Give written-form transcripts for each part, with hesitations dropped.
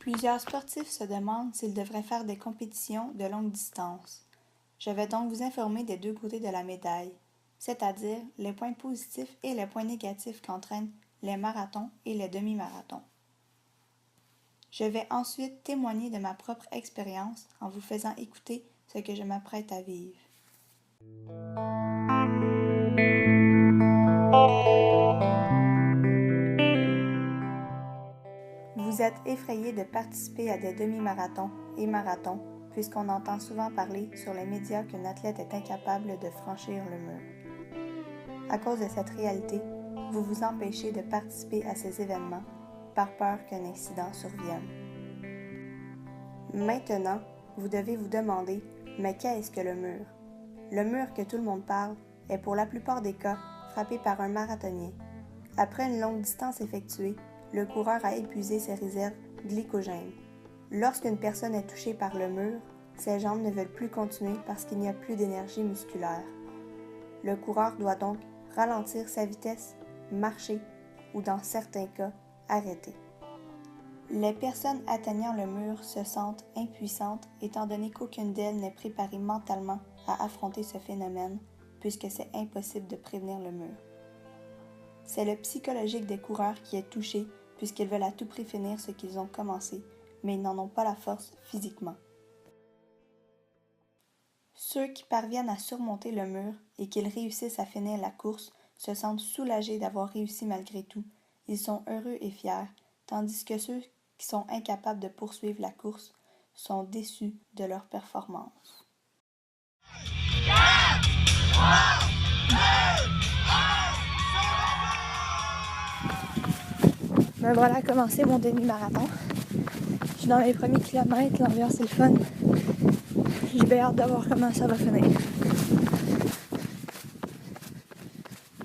Plusieurs sportifs se demandent s'ils devraient faire des compétitions de longue distance. Je vais donc vous informer des deux côtés de la médaille, c'est-à-dire les points positifs et les points négatifs qu'entraînent les marathons et les demi-marathons. Je vais ensuite témoigner de ma propre expérience en vous faisant écouter ce que je m'apprête à vivre. Vous êtes effrayé de participer à des demi-marathons et marathons puisqu'on entend souvent parler sur les médias qu'un athlète est incapable de franchir le mur. À cause de cette réalité, vous vous empêchez de participer à ces événements par peur qu'un incident survienne. Maintenant, vous devez vous demander, mais qu'est-ce que le mur? Le mur que tout le monde parle est pour la plupart des cas frappé par un marathonien. Après une longue distance effectuée, le coureur a épuisé ses réserves glycogènes. Lorsqu'une personne est touchée par le mur, ses jambes ne veulent plus continuer parce qu'il n'y a plus d'énergie musculaire. Le coureur doit donc ralentir sa vitesse, marcher ou dans certains cas, arrêter. Les personnes atteignant le mur se sentent impuissantes étant donné qu'aucune d'elles n'est préparée mentalement à affronter ce phénomène puisque c'est impossible de prévenir le mur. C'est le psychologique des coureurs qui est touché puisqu'ils veulent à tout prix finir ce qu'ils ont commencé, mais ils n'en ont pas la force physiquement. Ceux qui parviennent à surmonter le mur et qu'ils réussissent à finir la course se sentent soulagés d'avoir réussi malgré tout. Ils sont heureux et fiers, tandis que ceux qui sont incapables de poursuivre la course sont déçus de leur performance. Ben voilà, commencé mon demi-marathon. Je suis dans les premiers kilomètres, l'ambiance est le fun. J'ai bien hâte de voir comment ça va finir.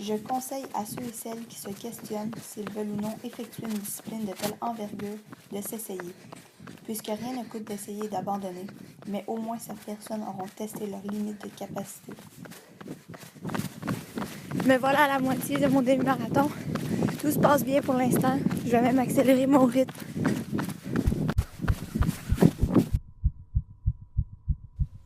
Je conseille à ceux et celles qui se questionnent s'ils veulent ou non effectuer une discipline de telle envergure de s'essayer, puisque rien ne coûte d'essayer d'abandonner, mais au moins ces personnes auront testé leurs limites de capacité. Mais voilà la moitié de mon demi-marathon. Tout se passe bien pour l'instant. Je vais même accélérer mon rythme.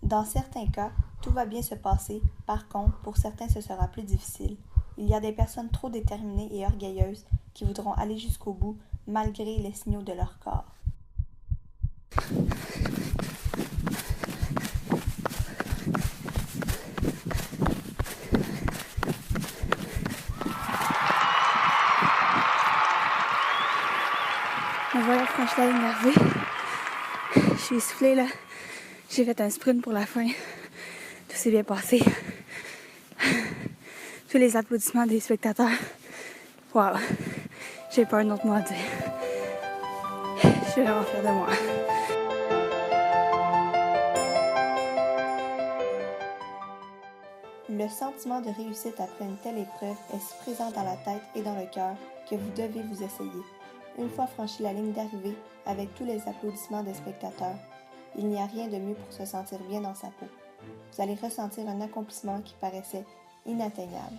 Dans certains cas, tout va bien se passer. Par contre, pour certains, ce sera plus difficile. Il y a des personnes trop déterminées et orgueilleuses qui voudront aller jusqu'au bout malgré les signaux de leur corps. Me voilà franchi la ligne d'arrivée. Je suis essoufflée là. J'ai fait un sprint pour la fin. Tout s'est bien passé. Tous les applaudissements des spectateurs. Waouh! J'ai pas un autre mot à dire. Je suis vraiment fière de moi. Le sentiment de réussite après une telle épreuve est si présent dans la tête et dans le cœur que vous devez vous essayer. Une fois franchi la ligne d'arrivée, avec tous les applaudissements des spectateurs, il n'y a rien de mieux pour se sentir bien dans sa peau. Vous allez ressentir un accomplissement qui paraissait inatteignable.